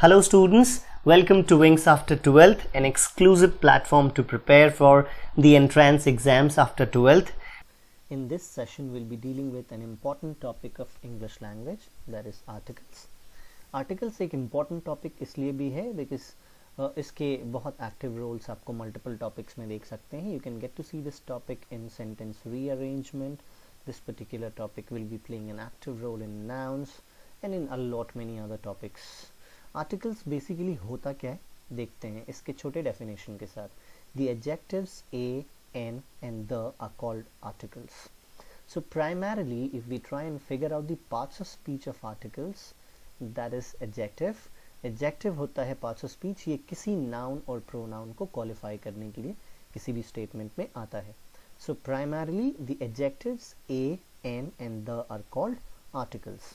Hello students, welcome to Wings After 12th, an exclusive platform to prepare for the entrance exams after 12th. In this session, we'll be dealing with an important topic of English language, that is articles. Articles एक important topic इसलिए भी है because इसके बहुत active roles आपको multiple topics में देख सकते हैं. You can get to see this topic in sentence rearrangement. This particular topic will be playing an active role in nouns and in a lot many other topics. Articles basically होता क्या है देखते हैं इसके छोटे डेफिनेशन के साथ. The adjectives a, n and the are called articles. So primarily if we try and figure out the parts of speech of articles, that is adjective. Adjective होता है parts of speech, ये किसी noun और pronoun को qualify करने के लिए किसी भी statement में आता है. So primarily the adjectives a, n and the are called articles.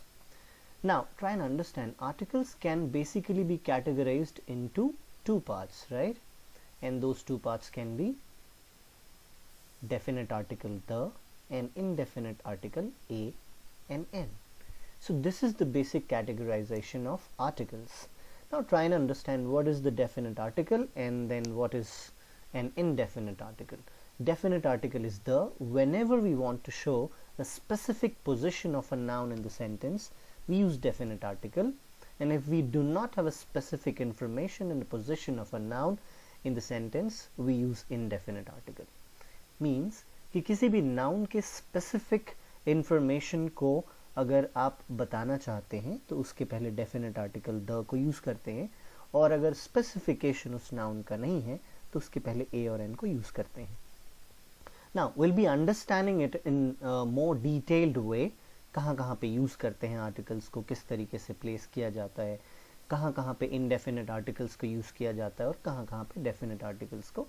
Now try and understand, articles can basically be categorized into two parts, right? And those two parts can be definite article the and indefinite article a and n. So this is the basic categorization of articles. Now try and understand what is the definite article and then what is an indefinite article. Definite article is the whenever we want to show a specific position of a noun in the sentence, we use definite article, and if we do not have a specific information in the position of a noun in the sentence, we use indefinite article. Means कि किसी भी noun के specific information को अगर आप बताना चाहते हैं तो उसके पहले definite article the को use करते हैं, और अगर specification उस noun का नहीं है तो उसके पहले a और n को use करते हैं. Now we'll be understanding it in a more detailed way. कहाँ पे यूज़ करते हैं आर्टिकल्स को, किस तरीके से प्लेस किया जाता है, कहाँ पे indefinite articles को यूज़ किया जाता है और कहाँ पे definite articles को.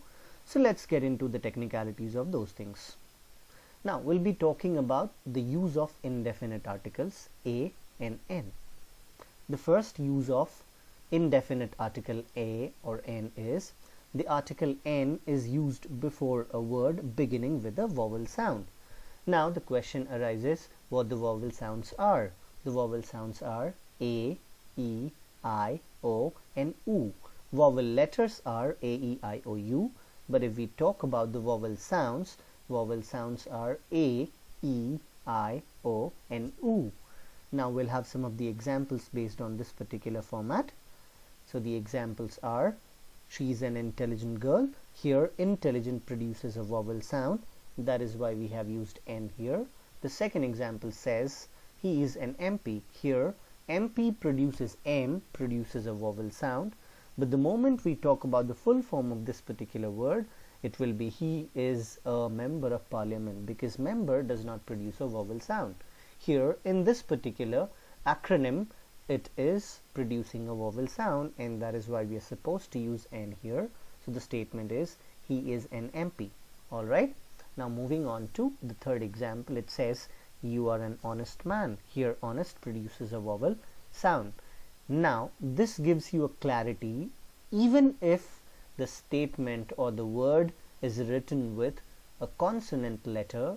So let's get into the technicalities of those things. Now we'll be talking about the use of indefinite articles a and n. The first use of indefinite article a or n is the article n is used before a word beginning with a vowel sound. Now the question arises what the vowel sounds are. The vowel sounds are a, e, I, o and u. Vowel letters are a, e, I, o, u. But if we talk about the vowel sounds are a, e, I, o and u. Now we'll have some of the examples based on this particular format. So the examples are, she is an intelligent girl. Here intelligent produces a vowel sound. That is why we have used n here. The second example says he is an MP. Here MP produces m, produces a vowel sound, but the moment we talk about the full form of this particular word, it will be he is a member of parliament, because member does not produce a vowel sound. Here in this particular acronym it is producing a vowel sound, and that is why we are supposed to use n here. So the statement is he is an MP. Alright. Now moving on to the third example, it says you are an honest man. Here honest produces a vowel sound. Now this gives you a clarity even if the statement or the word is written with a consonant letter,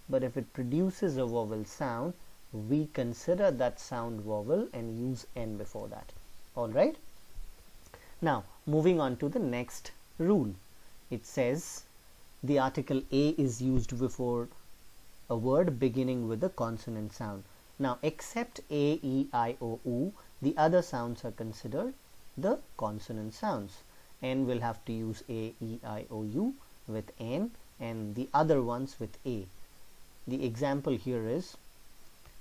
but if it produces a vowel sound, we consider that sound vowel and use n before that. Alright. Now moving on to the next rule, it says the article a is used before a word beginning with a consonant sound. Now except a, e, I, o, u, the other sounds are considered the consonant sounds, and we'll have to use a, e, I, o, u with n and the other ones with a. The example here is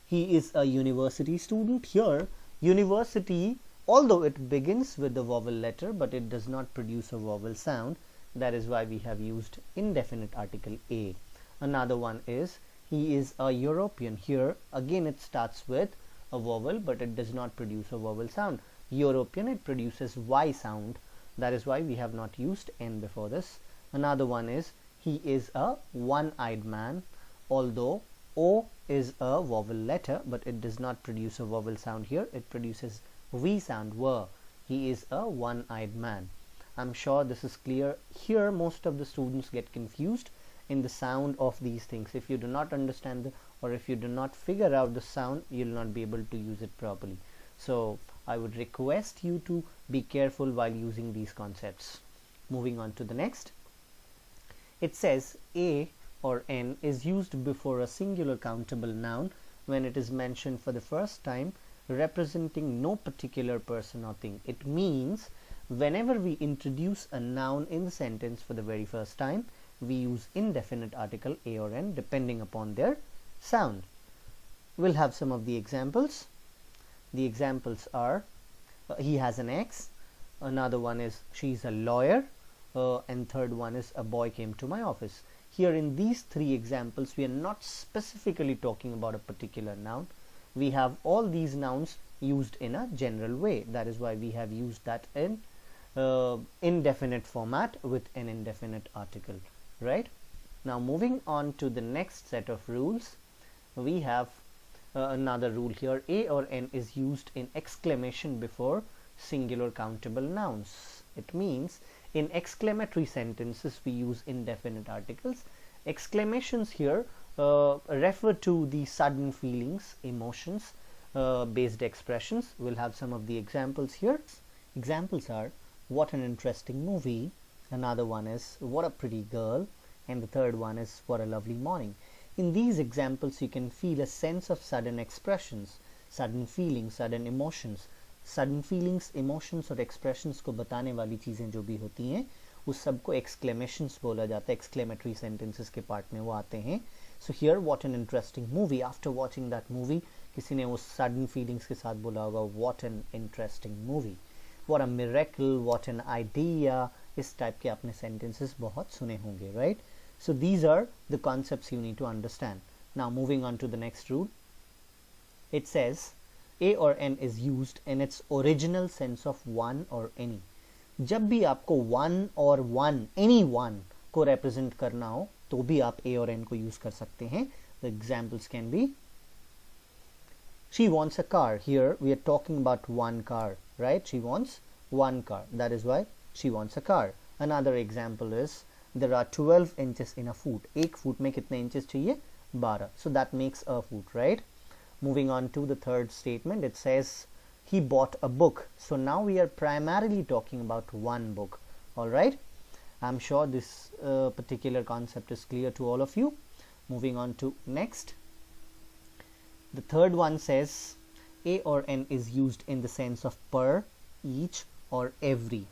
he is a university student. Here university, although it begins with the vowel letter, but it does not produce a vowel sound. That is why we have used indefinite article a. Another one is he is a European. Here again it starts with a vowel, but it does not produce a vowel sound. European, it produces y sound. That is why we have not used n before this. Another one is he is a one-eyed man. Although o is a vowel letter, but it does not produce a vowel sound here. It produces v sound, w. He is a one-eyed man. I'm sure this is clear. Here most of the students get confused in the sound of these things. If you do not understand or if you do not figure out the sound, you will not be able to use it properly. So I would request you to be careful while using these concepts. Moving on to the next. It says a or n is used before a singular countable noun when it is mentioned for the first time, representing no particular person or thing. It means whenever we introduce a noun in the sentence for the very first time, we use indefinite article a or n depending upon their sound. We'll have some of the examples. The examples are he has an ex, another one is she's a lawyer, and third one is a boy came to my office. Here in these three examples, we are not specifically talking about a particular noun. We have all these nouns used in a general way. That is why we have used that in indefinite format with an indefinite article, right? Now moving on to the next set of rules, we have another rule here. A or n is used in exclamation before singular countable nouns. It means in exclamatory sentences we use indefinite articles. Exclamations here refer to the sudden feelings, emotions based expressions. We'll have some of the examples here. Examples are what an interesting movie, another one is what a pretty girl, and the third one is what a lovely morning. In these examples you can feel a sense of sudden expressions, sudden feelings, sudden emotions. Sudden feelings, emotions और expressions को बताने वाली चीज़ें जो भी होती हैं उस सब को एक्सक्लेमेशंस बोला जाता है. एक्सक्लेमेटरी सेंटेंसेस के पार्ट में वो आते हैं. So here what an interesting movie, after watching that movie किसी ने वो सडन फीलिंग्स के साथ बोला होगा what an interesting movie, what a miracle, what an idea. इस टाइप के आपने सेंटेंसेस बहुत सुने होंगे, right? So these are the concepts you need to understand. Now moving on to the next rule. It says A or n is used in its original sense of one or any. जब भी आपको one or one, any one को represent करना हो तो भी आप a और n को use कर सकते हैं. The examples can be she wants a car. Here we are talking about one car, right? She wants one car. That is why she wants a car. Another example is there are 12 inches in a foot. एक foot में कितने inches चाहिए? 12. So that makes a foot, right? Moving on to the third statement, it says he bought a book. So now we are primarily talking about one book. All right, I'm sure this particular concept is clear to all of you. Moving on to next, the third one says a or n is used in the sense of per, each or every,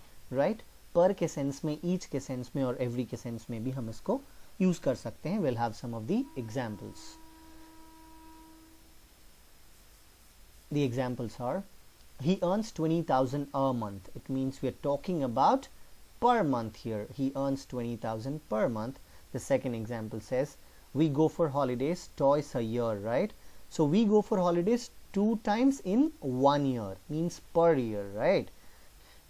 right? Per के sense में, each के sense में और every के sense में भी हम इसको use कर सकते हैं. We'll have some of the examples. The examples are he earns 20,000 a month. It means we are talking about per month here. He earns 20,000 per month. The second example says we go for holidays twice a year, right? So we go for holidays 2 times in 1 year, means per year, right?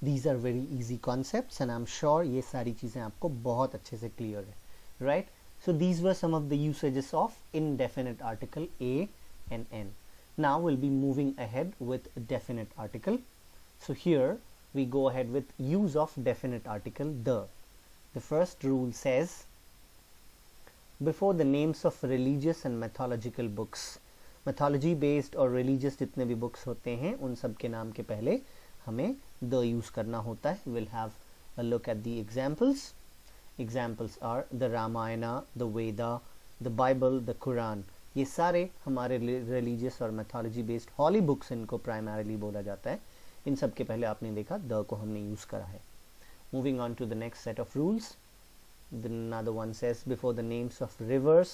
These are very easy concepts and I'm sure ये सारी चीज़ें आपको बहुत अच्छे से clear है, right? So these were some of the usages of indefinite article a and n. Now we'll be moving ahead with definite article. So here we go ahead with use of definite article the. The first rule says before the names of religious and mythological books, mythology based और religious जितने भी books होते हैं उन सब के नाम के पहले हमें the use करना होता है. We'll have a look at the examples. Examples are the Ramayana, the Veda, the Bible, the Quran. ये सारे हमारे रिलीजियस और मैथोलॉजी बेस्ड हॉली बुक्स इनको प्राइमरीली बोला जाता है. इन सब के पहले आपने देखा द को हमने यूज़ करा है. Moving on to the next set of rules. Another one says before the names of rivers,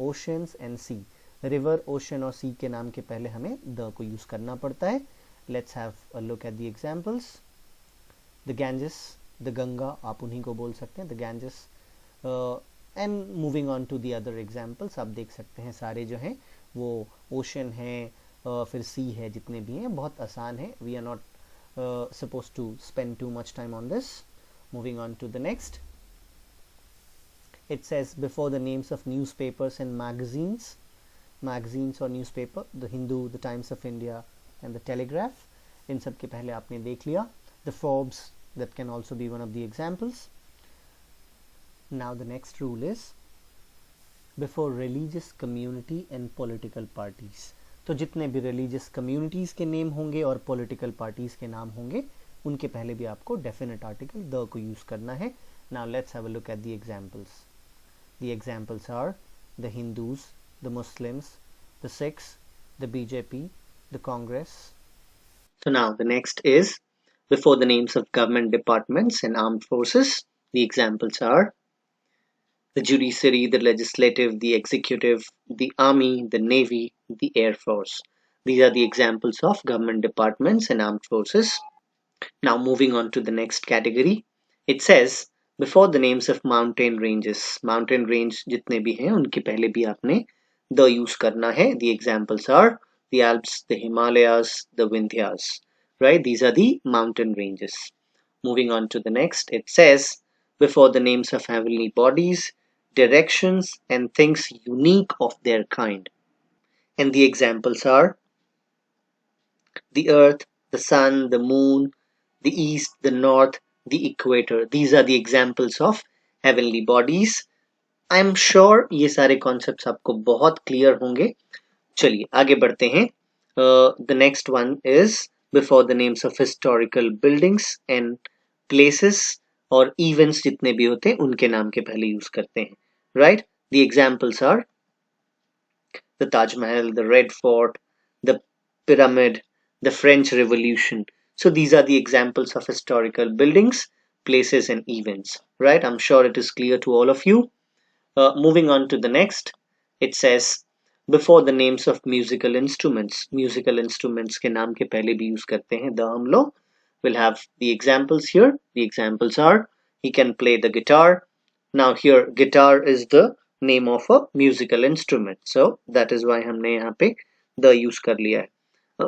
oceans and sea. River, ocean और सी के नाम के पहले हमें द को यूज़ करना पड़ता है. Let's have a look at the examples. The Ganges, the Ganga, आप उन्हीं को बोल सकते हैं, the Ganges. And moving on to the other examples, आप देख सकते हैं सारे जो हैं वो ओशन हैं, फिर सी है, जितने भी हैं बहुत आसान है. We are not suppose to spend too much time on this. Moving on to the next, it says before the names of newspapers and magazines. Magazines और newspaper, the Hindu, the Times of India and the Telegraph. इन सब के पहले आपने देख लिया. The Forbes, that can also be one of the examples. Now the next rule is before religious community and political parties. तो जितने भी रिलीजियस कम्युनिटीज़ के नेम होंगे और पॉलिटिकल पार्टीज़ के नाम होंगे उनके पहले भी आपको डेफिनेट आर्टिकल द को यूज़ करना है. Now let's have a look at the examples. The examples are the Hindus, the Muslims, the Sikhs, the BJP, the Congress. So now the next is before the names of government departments and armed forces. The examples are the judiciary, the legislative, the executive, the army, the navy, the air force. These are the examples of government departments and armed forces. Now moving on to the next category. It says before the names of mountain ranges. Mountain range जितने भी हैं उनके पहले भी आपने the use करना है. The examples are the Alps, the Himalayas, the Vindhyas. Right? These are the mountain ranges. Moving on to the next. It says before the names of heavenly bodies, directions, and things unique of their kind. And the examples are the earth, the sun, the moon, the east, the north, the equator. These are the examples of heavenly bodies. I am sure ये सारे concepts आपको बहुत clear होंगे. चलिए आगे बढ़ते हैं. The next one is before the names of historical buildings and places और events जितने भी होते हैं उनके नाम के पहले use करते हैं. Right? The examples are the Taj Mahal, the Red Fort, the Pyramid, the French Revolution. So these are the examples of historical buildings, places and events, right? I'm sure it is clear to all of you. Moving on to the next, it says before the names of musical instruments. Musical instruments के नाम के पहले भी use करते हैं the हम लोग. We'll have the examples here. The examples are he can play the guitar. Now here guitar is the name of a musical instrument, so that is why हमने यहाँ पे the use कर लिया है.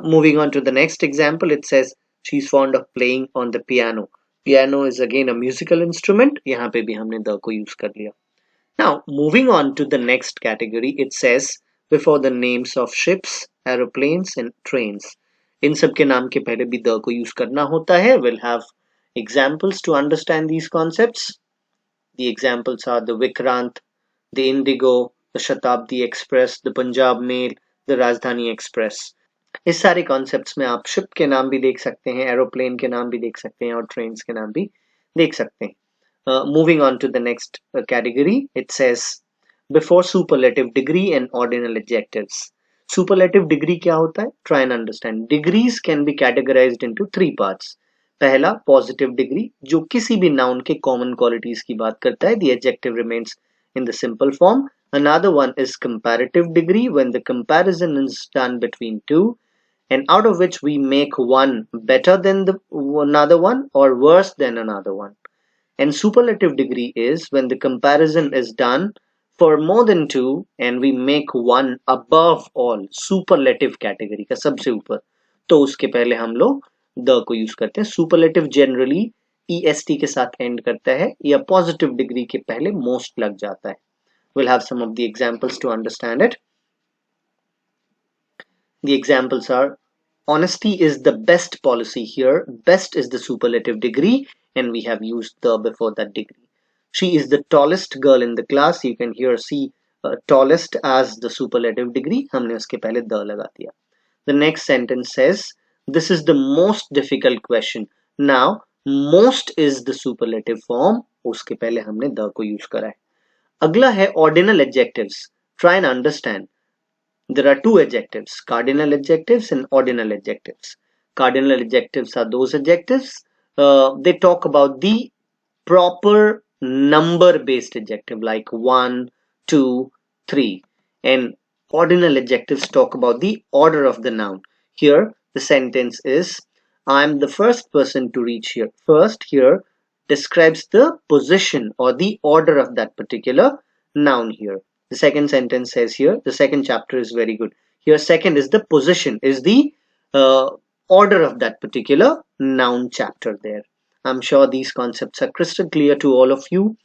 Moving on to the next example, it says she's fond of playing on the piano. Piano is again a musical instrument. यहाँ पे भी हमने the को use कर लिया. Now moving on to the next category, it says before the names of ships, aeroplanes and trains. इन सब के नाम के पहले भी the को use करना होता है. We'll have examples to understand these concepts. The examples are the Vikrant, the Indigo, the Shatabdi Express, the Punjab Mail, the Rajdhani Express. इस सारे कॉन्सेप्ट्स में आप शिप के नाम भी देख सकते हैं, एरोप्लेन के नाम भी देख सकते हैं और ट्रेन्स के नाम भी देख सकते हैं. Moving on to the next category, it says before superlative degree and ordinal adjectives. Superlative degree क्या होता है? Try and understand. Degrees can be categorized into three parts. पहला positive degree जो किसी भी noun के common qualities की बात करता है. The adjective remains in the simple form. Another one is comparative degree when the comparison is done between two and out of which we make one better than the another one or worse than another one. And superlative degree is when the comparison is done for more than two and we make one above all. Superlative category का सबसे ऊपर, तो उसके पहले हम लोग the को use करते हैं. Superlative generally est के साथ end करता है या positive degree के पहले most लग जाता है. We'll have some of the examples to understand it. The examples are honesty is the best policy. Here best is the superlative degree and we have used the before that degree. She is the tallest girl in the class. You can here see tallest as the superlative degree. हमने उसके पहले the लगा दिया. The next sentence says this is the most difficult question. Now most is the superlative form. उसके पहले हमने the को use करा है. अगला है ordinal adjectives. Try and understand. There are two adjectives, cardinal adjectives and ordinal adjectives. Cardinal adjectives are those adjectives, they talk about the proper number based adjective like 1, 2, 3. And ordinal adjectives talk about the order of the noun. Here the sentence is, I am the first person to reach here. First here describes the position or the order of that particular noun here. The second sentence says here, the second chapter is very good. Here second is the position, is the order of that particular noun chapter there. I'm sure these concepts are crystal clear to all of you.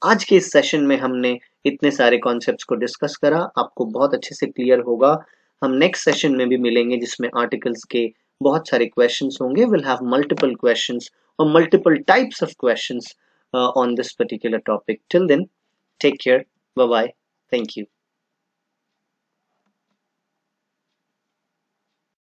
आज के इस session में हमने इतने सारे concepts को discuss करा, आपको बहुत अच्छे से क्लियर होगा. हम नेक्स्ट सेशन में भी मिलेंगे जिसमें आर्टिकल्स के बहुत सारे क्वेश्चंस होंगे. विल हैव मल्टीपल क्वेश्चंस और multiple types of questions on this particular topic. Till then, take care. Bye bye. Thank you.